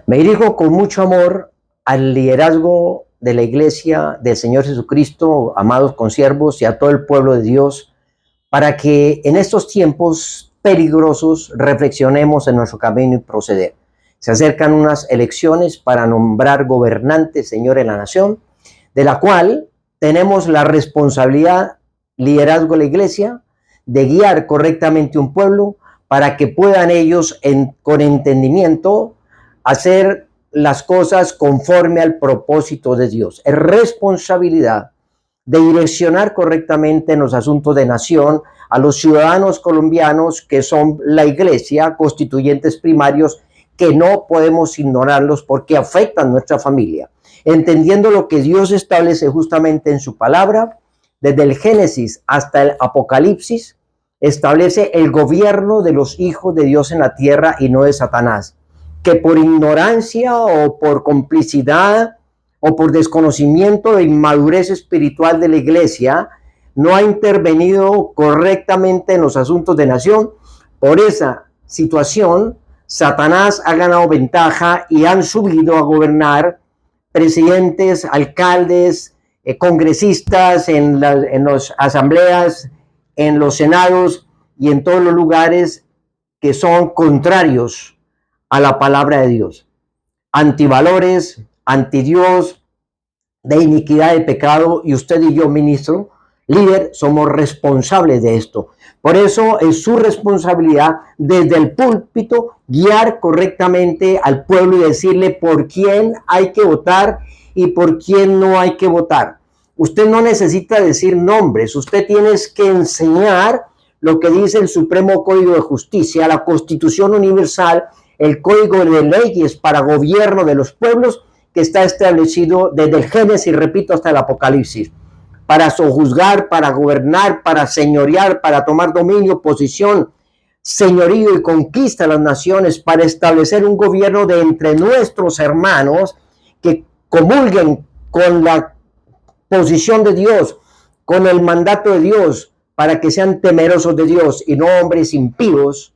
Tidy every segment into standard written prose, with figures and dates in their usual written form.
Me dirijo con mucho amor al liderazgo de la Iglesia del Señor Jesucristo, amados consiervos, y a todo el pueblo de Dios, para que en estos tiempos peligrosos reflexionemos en nuestro camino y proceder. Se acercan unas elecciones para nombrar gobernantes, Señor, en la nación, de la cual tenemos la responsabilidad, liderazgo de la Iglesia, de guiar correctamente un pueblo para que puedan ellos, con entendimiento, hacer las cosas conforme al propósito de Dios. Es responsabilidad de direccionar correctamente en los asuntos de nación a los ciudadanos colombianos que son la Iglesia, constituyentes primarios, que no podemos ignorarlos porque afectan nuestra familia. Entendiendo lo que Dios establece justamente en su palabra, desde el Génesis hasta el Apocalipsis, establece el gobierno de los hijos de Dios en la tierra y no de Satanás, que por ignorancia o por complicidad o por desconocimiento de inmadurez espiritual de la Iglesia no ha intervenido correctamente en los asuntos de nación. Por esa situación, Satanás ha ganado ventaja y han subido a gobernar presidentes, alcaldes, congresistas en las asambleas, en los senados y en todos los lugares que son contrarios a la palabra de Dios, antivalores, antidios, de iniquidad, de pecado, y usted y yo, ministro, líder, somos responsables de esto. Por eso es su responsabilidad desde el púlpito guiar correctamente al pueblo y decirle por quién hay que votar y por quién no hay que votar. Usted no necesita decir nombres, usted tiene que enseñar lo que dice el Supremo Código de Justicia, la Constitución Universal, el Código de Leyes para Gobierno de los Pueblos, que está establecido desde el Génesis, repito, hasta el Apocalipsis, para sojuzgar, para gobernar, para señorear, para tomar dominio, posición, señorío y conquista a las naciones, para establecer un gobierno de entre nuestros hermanos que comulguen con la posición de Dios, con el mandato de Dios, para que sean temerosos de Dios y no hombres impíos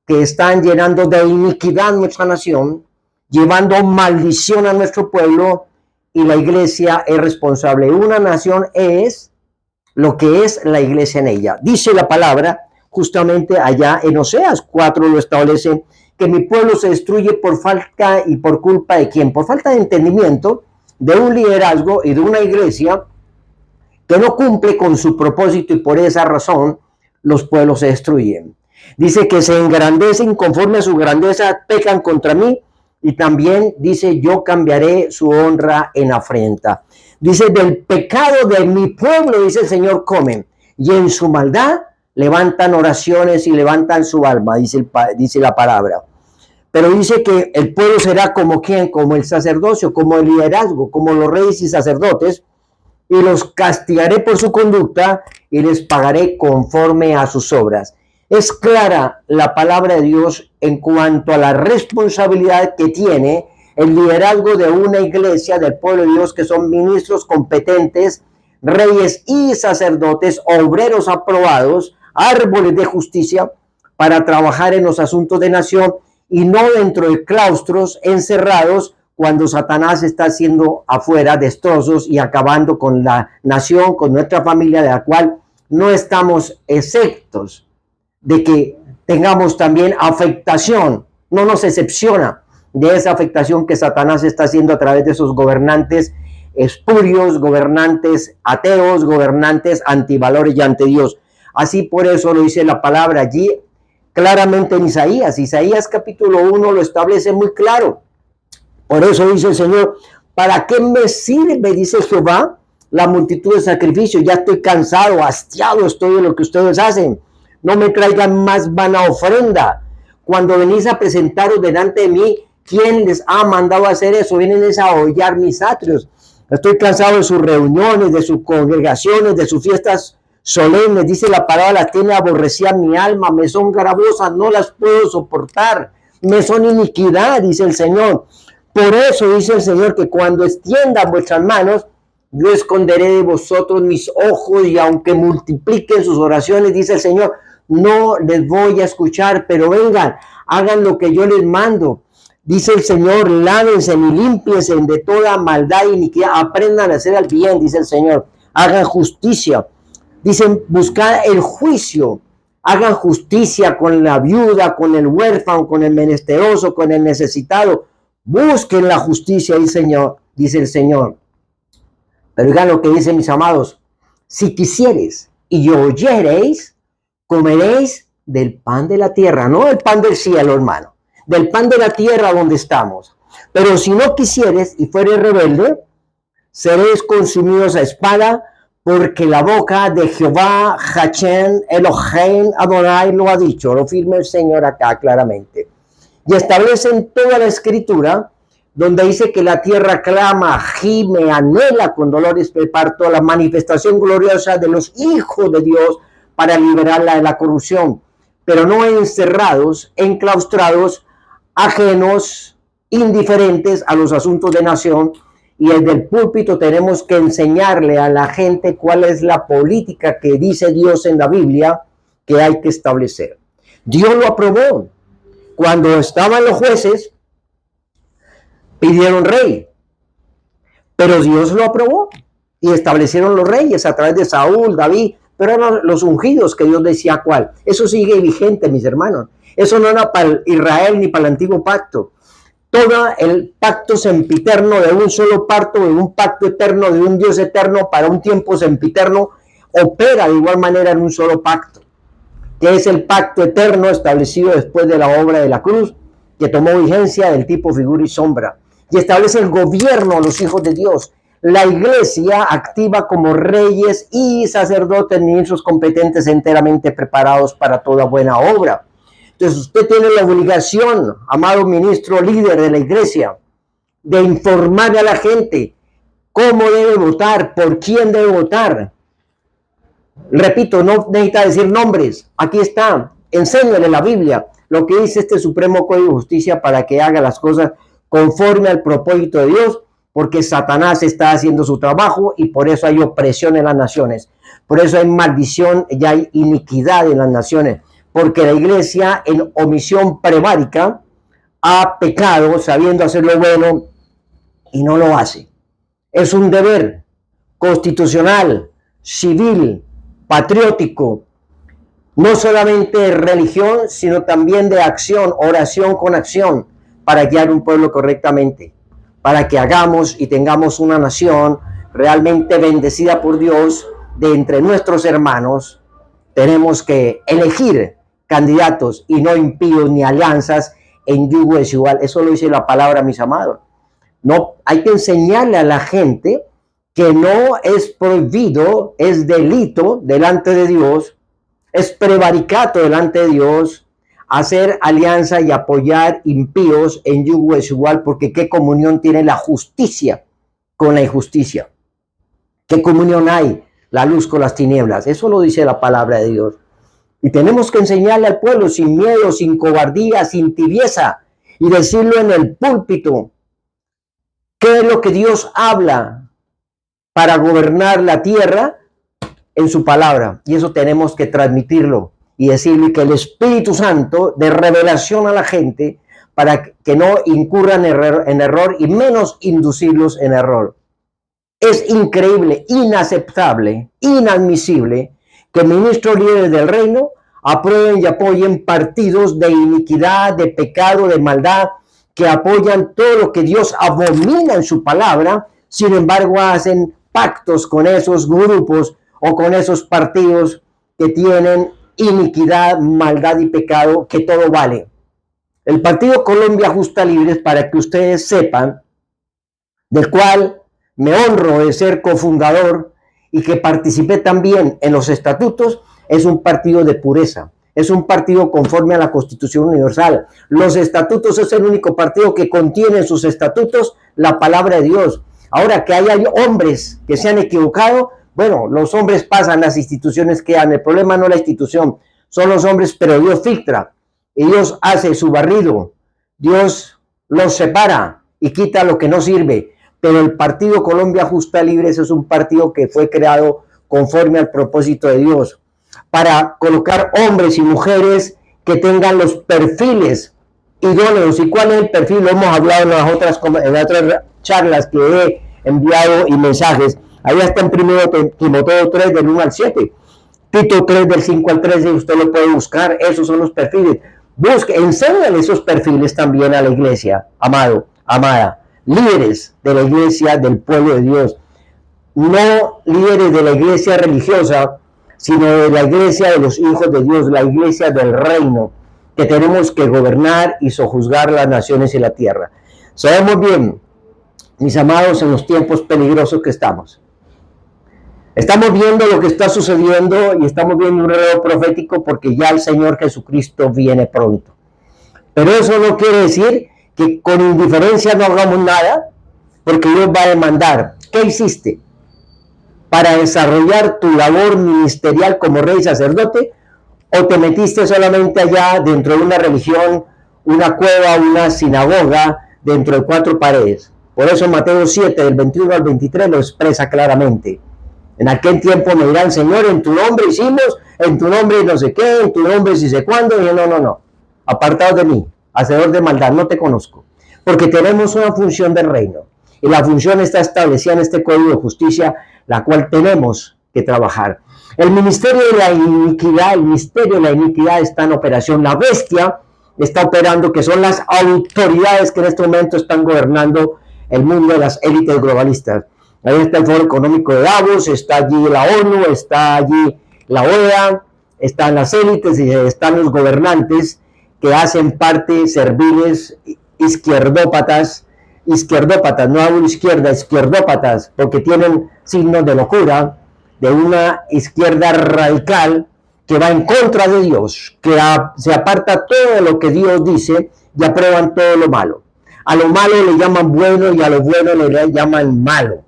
que están llenando de iniquidad nuestra nación, llevando maldición a nuestro pueblo, y la Iglesia es responsable. Una nación es lo que es la Iglesia en ella. Dice la palabra, justamente allá en Oseas 4 lo establece, que mi pueblo se destruye por falta y por culpa de ¿quién? Por falta de entendimiento de un liderazgo y de una iglesia que no cumple con su propósito, y por esa razón los pueblos se destruyen. Dice que se engrandecen conforme a su grandeza, pecan contra mí, y también dice, yo cambiaré su honra en afrenta. Dice, del pecado de mi pueblo, dice el Señor, comen, y en su maldad levantan oraciones y levantan su alma, dice la palabra. Pero dice que el pueblo será como ¿quién? Como el sacerdocio, como el liderazgo, como los reyes y sacerdotes, y los castigaré por su conducta y les pagaré conforme a sus obras. Es clara la palabra de Dios en cuanto a la responsabilidad que tiene el liderazgo de una iglesia del pueblo de Dios, que son ministros competentes, reyes y sacerdotes, obreros aprobados, árboles de justicia, para trabajar en los asuntos de nación y no dentro de claustros encerrados, cuando Satanás está haciendo afuera destrozos y acabando con la nación, con nuestra familia, de la cual no estamos exentos de que tengamos también afectación. No nos excepciona de esa afectación que Satanás está haciendo a través de esos gobernantes espurios, gobernantes ateos, gobernantes antivalores y ante Dios. Así por eso lo dice la palabra allí claramente en Isaías capítulo 1 lo establece muy claro. Por eso dice el Señor, ¿para qué me sirve, dice Jehová, la multitud de sacrificios? Ya estoy cansado, hastiado estoy de lo que ustedes hacen. No me traigan más vana ofrenda. Cuando venís a presentaros delante de mí, ¿quién les ha mandado a hacer eso? Vienen a hollar mis atrios. Estoy cansado de sus reuniones, de sus congregaciones, de sus fiestas solemnes. Dice la palabra, las tiene aborrecida mi alma, me son gravosas, no las puedo soportar. Me son iniquidad, dice el Señor. Por eso dice el Señor que cuando extiendan vuestras manos, yo esconderé de vosotros mis ojos, y aunque multipliquen sus oraciones, dice el Señor, no les voy a escuchar, pero vengan, hagan lo que yo les mando. Dice el Señor, lávense y límpiense de toda maldad e iniquidad, aprendan a hacer el bien, dice el Señor, hagan justicia. Dicen, buscar el juicio, hagan justicia con la viuda, con el huérfano, con el menesteroso, con el necesitado. Busquen la justicia, dice el Señor. Pero oigan lo que dicen mis amados, si quisieres y oyereis, comeréis del pan de la tierra, no del pan del cielo, hermano, del pan de la tierra donde estamos. Pero si no quisieres y fueres rebelde, seréis consumidos a espada, porque la boca de Jehová, Hachem, Elohim, Adonai, lo ha dicho. Lo firma el Señor acá claramente. Y establece en toda la escritura, donde dice que la tierra clama, gime, anhela con dolores de parto la manifestación gloriosa de los hijos de Dios para liberarla de la corrupción, pero no encerrados, enclaustrados, ajenos, indiferentes a los asuntos de nación. Y desde el púlpito tenemos que enseñarle a la gente cuál es la política que dice Dios en la Biblia que hay que establecer. Dios lo aprobó. Cuando estaban los jueces, pidieron rey, pero Dios lo aprobó y establecieron los reyes a través de Saúl, David, pero eran los ungidos que Dios decía cuál. Eso sigue vigente, mis hermanos. Eso no era para Israel ni para el antiguo pacto. Todo el pacto sempiterno de un solo pacto, de un pacto eterno, de un Dios eterno para un tiempo sempiterno, opera de igual manera en un solo pacto, que es el pacto eterno establecido después de la obra de la cruz, que tomó vigencia del tipo, figura y sombra, y establece el gobierno a los hijos de Dios. La iglesia activa como reyes y sacerdotes, ministros competentes enteramente preparados para toda buena obra. Entonces usted tiene la obligación, amado ministro líder de la iglesia, de informar a la gente cómo debe votar, por quién debe votar. Repito, no necesita decir nombres. Aquí está, enséñale la Biblia, lo que dice este Supremo Código de Justicia para que haga las cosas conforme al propósito de Dios, porque Satanás está haciendo su trabajo y por eso hay opresión en las naciones. Por eso hay maldición y hay iniquidad en las naciones. Porque la iglesia en omisión prevárica ha pecado sabiendo hacer lo bueno y no lo hace. Es un deber constitucional, civil, patriótico, no solamente de religión, sino también de acción, oración con acción, para guiar un pueblo correctamente, para que hagamos y tengamos una nación realmente bendecida por Dios. De entre nuestros hermanos tenemos que elegir candidatos y no impíos ni alianzas en yugo desigual. Eso lo dice la palabra, mis amados. No, hay que enseñarle a la gente que no es prohibido, es delito delante de Dios, es prevaricato delante de Dios hacer alianza y apoyar impíos en yugo desigual, porque qué comunión tiene la justicia con la injusticia. ¿Qué comunión hay la luz con las tinieblas? Eso lo dice la palabra de Dios. Y tenemos que enseñarle al pueblo sin miedo, sin cobardía, sin tibieza, y decirlo en el púlpito, qué es lo que Dios habla para gobernar la tierra en su palabra. Y eso tenemos que transmitirlo y decirle que el Espíritu Santo de revelación a la gente para que no incurran en error y menos inducirlos en error. Es increíble, inaceptable, inadmisible que ministros líderes del reino aprueben y apoyen partidos de iniquidad, de pecado, de maldad, que apoyan todo lo que Dios abomina en su palabra. Sin embargo, hacen pactos con esos grupos o con esos partidos que tienen iniquidad, maldad y pecado, que todo vale. El Partido Colombia Justa Libre, para que ustedes sepan, del cual me honro de ser cofundador y que participé también en los estatutos, es un partido de pureza, es un partido conforme a la Constitución Universal. Los estatutos es el único partido que contiene en sus estatutos la palabra de Dios. Ahora que hay hombres que se han equivocado, bueno, los hombres pasan, las instituciones quedan. El problema no es la institución, son los hombres, pero Dios filtra y Dios hace su barrido. Dios los separa y quita lo que no sirve. Pero el Partido Colombia Justa Libre es un partido que fue creado conforme al propósito de Dios, para colocar hombres y mujeres que tengan los perfiles idóneos. ¿Y cuál es el perfil? Lo hemos hablado en las otras charlas que he enviado y mensajes. Ahí está en 1 Timoteo 3 del 1 al 7. Tito 3 del 5 al 13, usted lo puede buscar. Esos son los perfiles. Busque, enseñan esos perfiles también a la iglesia, amado, amada. Líderes de la iglesia, del pueblo de Dios. No líderes de la iglesia religiosa, sino de la iglesia de los hijos de Dios, la iglesia del reino, que tenemos que gobernar y sojuzgar las naciones y la tierra. Sabemos bien, mis amados, en los tiempos peligrosos que estamos. Estamos viendo lo que está sucediendo y estamos viendo un reloj profético porque ya el Señor Jesucristo viene pronto. Pero eso no quiere decir que con indiferencia no hagamos nada, porque Dios va a demandar. ¿Qué hiciste para desarrollar tu labor ministerial como rey y sacerdote? ¿O te metiste solamente allá dentro de una religión, una cueva, una sinagoga, dentro de 4 paredes? Por eso Mateo 7, del 21 al 23, lo expresa claramente. En aquel tiempo me dirán, Señor, en tu nombre hicimos, en tu nombre no sé qué, en tu nombre si sé cuándo. Y yo, no, apartados de mí, hacedor de maldad, no te conozco. Porque tenemos una función del reino. Y la función está establecida en este Código de Justicia, la cual tenemos que trabajar. El ministerio de la iniquidad, el misterio de la iniquidad está en operación. La bestia está operando, que son las autoridades que en este momento están gobernando el mundo de las élites globalistas. Ahí está el Foro Económico de Davos, está allí la ONU, está allí la OEA, están las élites y están los gobernantes que hacen parte serviles izquierdópatas, no hablo izquierda, izquierdópatas, porque tienen signos de locura, de una izquierda radical que va en contra de Dios, que se aparta todo lo que Dios dice y aprueban todo lo malo. A lo malo le llaman bueno y a lo bueno le llaman malo.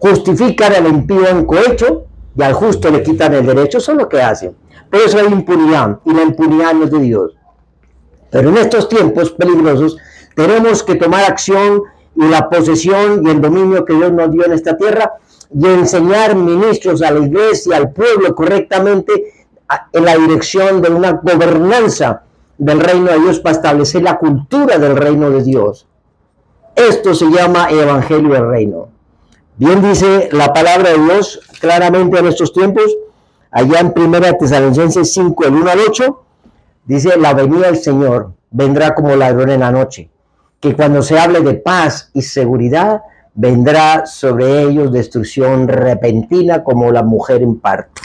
Justifican al impío en cohecho y al justo le quitan el derecho. Eso es lo que hacen. Por eso hay impunidad, y la impunidad no es de Dios. Pero en estos tiempos peligrosos tenemos que tomar acción y la posesión y el dominio que Dios nos dio en esta tierra y enseñar ministros a la iglesia, al pueblo correctamente en la dirección de una gobernanza del reino de Dios para establecer la cultura del reino de Dios. Esto se llama evangelio del reino. Bien dice la palabra de Dios claramente en estos tiempos, allá en 1 Tesalonicenses 5, el 1 al 8, dice, la venida del Señor vendrá como ladrón en la noche, que cuando se hable de paz y seguridad, vendrá sobre ellos destrucción repentina como la mujer en parto.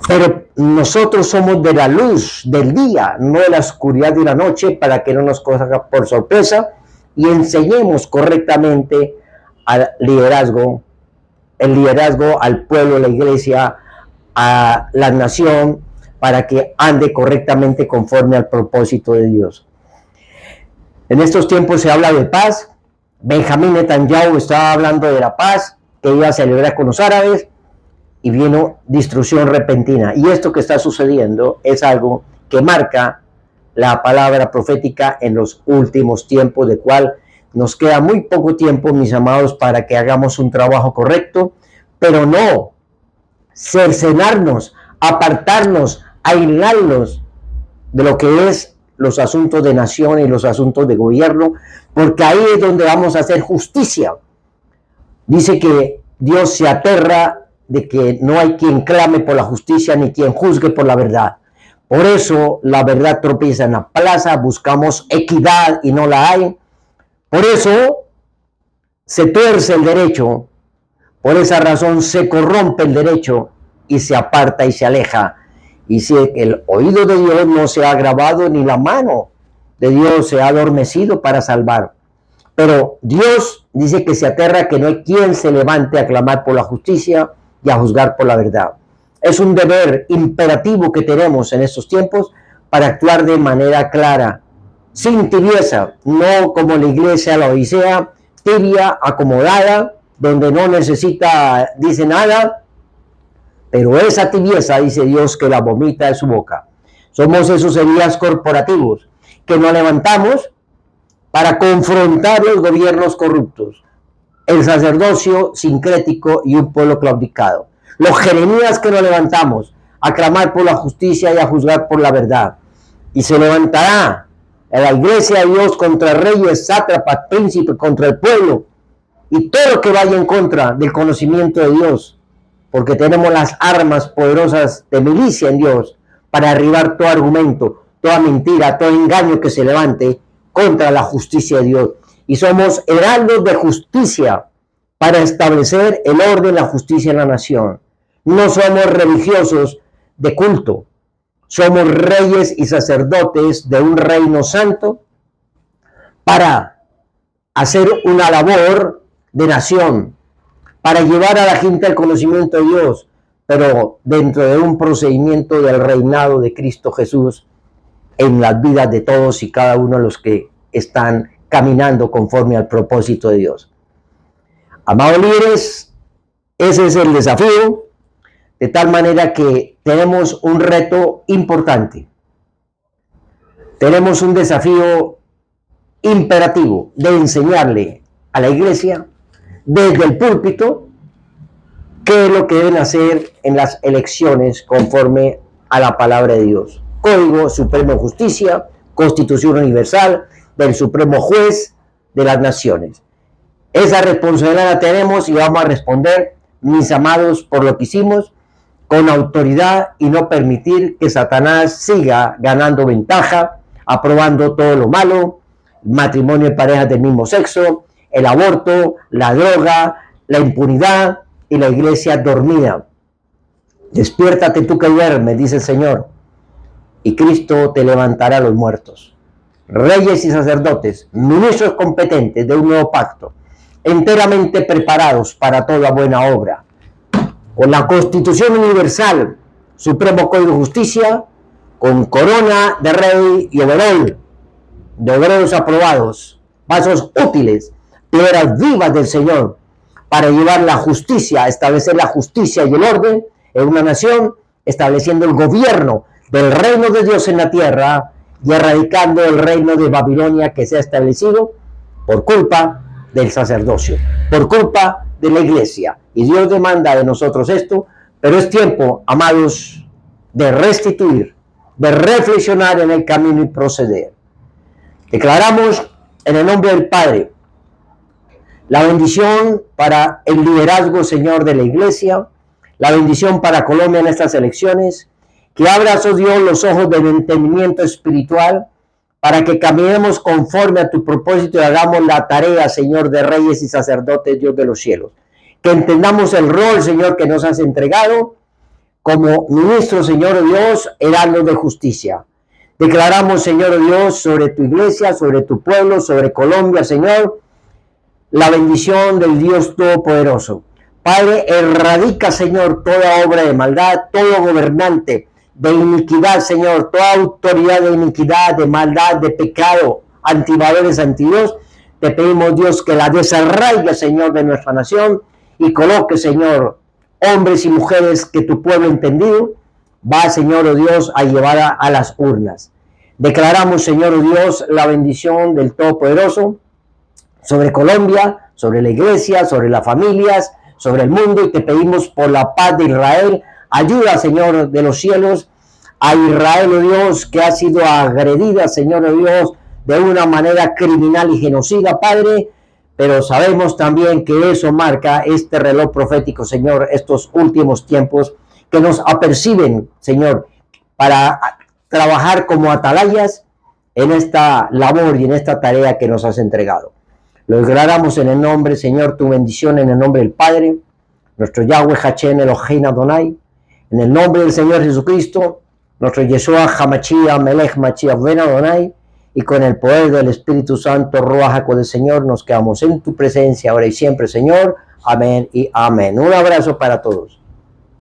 Pero nosotros somos de la luz del día, no de la oscuridad de la noche, para que no nos coja por sorpresa y enseñemos correctamente al liderazgo, el liderazgo al pueblo, la iglesia, a la nación, para que ande correctamente conforme al propósito de Dios. En estos tiempos se habla de paz. Benjamín Netanyahu estaba hablando de la paz que iba a celebrar con los árabes y vino destrucción repentina. Y esto que está sucediendo es algo que marca la palabra profética en los últimos tiempos, de cual nos queda muy poco tiempo, mis amados, para que hagamos un trabajo correcto, pero no cercenarnos, apartarnos, aislarnos de lo que es los asuntos de nación y los asuntos de gobierno, porque ahí es donde vamos a hacer justicia. Dice que Dios se aterra de que no hay quien clame por la justicia ni quien juzgue por la verdad. Por eso la verdad tropieza en la plaza, buscamos equidad y no la hay. Por eso se tuerce el derecho, por esa razón se corrompe el derecho y se aparta y se aleja. Y si el oído de Dios no se ha agravado ni la mano de Dios se ha adormecido para salvar. Pero Dios dice que se aterra que no hay quien se levante a clamar por la justicia y a juzgar por la verdad. Es un deber imperativo que tenemos en estos tiempos para actuar de manera clara, sin tibieza, no como la iglesia, la Odisea, tibia, acomodada, donde no necesita, dice nada, pero esa tibieza, dice Dios, que la vomita de su boca. Somos esos Elías corporativos que nos levantamos para confrontar los gobiernos corruptos, el sacerdocio sincrético y un pueblo claudicado. Los Jeremías que nos levantamos a clamar por la justicia y a juzgar por la verdad. Y se levantará en la iglesia de Dios contra reyes, sátrapas, príncipes, contra el pueblo y todo lo que vaya en contra del conocimiento de Dios, porque tenemos las armas poderosas de milicia en Dios para derribar todo argumento, toda mentira, todo engaño que se levante contra la justicia de Dios. Y somos heraldos de justicia para establecer el orden, la justicia en la nación. No somos religiosos de culto, somos reyes y sacerdotes de un reino santo para hacer una labor de nación, para llevar a la gente al conocimiento de Dios, pero dentro de un procedimiento del reinado de Cristo Jesús en las vidas de todos y cada uno de los que están caminando conforme al propósito de Dios. Amados líderes, ese es el desafío, de tal manera que tenemos un reto importante. Tenemos un desafío imperativo de enseñarle a la iglesia desde el púlpito qué es lo que deben hacer en las elecciones conforme a la palabra de Dios. Código Supremo de Justicia, Constitución Universal del Supremo Juez de las Naciones. Esa responsabilidad la tenemos y vamos a responder, mis amados, por lo que hicimos, con autoridad y no permitir que Satanás siga ganando ventaja, aprobando todo lo malo, matrimonio de parejas del mismo sexo, el aborto, la droga, la impunidad y la iglesia dormida. Despiértate tú que duermes, dice el Señor, y Cristo te levantará a los muertos. Reyes y sacerdotes, ministros competentes de un nuevo pacto, enteramente preparados para toda buena obra, con la Constitución Universal, Supremo Código de Justicia, con corona de rey y overol, de obreros aprobados, vasos útiles, piedras vivas del Señor, para llevar la justicia, establecer la justicia y el orden en una nación, estableciendo el gobierno del reino de Dios en la tierra y erradicando el reino de Babilonia que se ha establecido por culpa del sacerdocio, por culpa de la iglesia. Y Dios demanda de nosotros esto, pero es tiempo, amados, de restituir, de reflexionar en el camino y proceder. Declaramos en el nombre del Padre la bendición para el liderazgo, Señor, de la iglesia, la bendición para Colombia en estas elecciones, que abras, oh Dios, los ojos del entendimiento espiritual para que caminemos conforme a tu propósito y hagamos la tarea, Señor, de reyes y sacerdotes, Dios de los cielos. Que entendamos el rol, Señor, que nos has entregado como ministro, Señor Dios, heraldo de justicia. Declaramos, Señor Dios, sobre tu iglesia, sobre tu pueblo, sobre Colombia, Señor, la bendición del Dios Todopoderoso. Padre, erradica, Señor, toda obra de maldad, todo gobernante de iniquidad, Señor, toda autoridad de iniquidad, de maldad, de pecado, antivalores, anti Dios. Te pedimos, Dios, que la desarraigue, Señor, de nuestra nación y coloque, Señor, hombres y mujeres que tu pueblo entendido va, Señor, oh Dios, a llevar a las urnas. Declaramos, Señor, oh Dios, la bendición del Todopoderoso sobre Colombia, sobre la iglesia, sobre las familias, sobre el mundo, y te pedimos por la paz de Israel. Ayuda, Señor de los cielos, a Israel, oh Dios, que ha sido agredida, Señor, oh Dios, de una manera criminal y genocida, Padre, pero sabemos también que eso marca este reloj profético, Señor, estos últimos tiempos que nos aperciben, Señor, para trabajar como atalayas en esta labor y en esta tarea que nos has entregado. Lo declaramos en el nombre, Señor, tu bendición en el nombre del Padre, nuestro Yahweh Hachem Elohim Adonai, en el nombre del Señor Jesucristo, nuestro Yeshua Hamashia Melech Mashiach Ben Adonai, y con el poder del Espíritu Santo, Ruach HaKodesh, Señor, nos quedamos en tu presencia ahora y siempre, Señor. Amén y amén. Un abrazo para todos.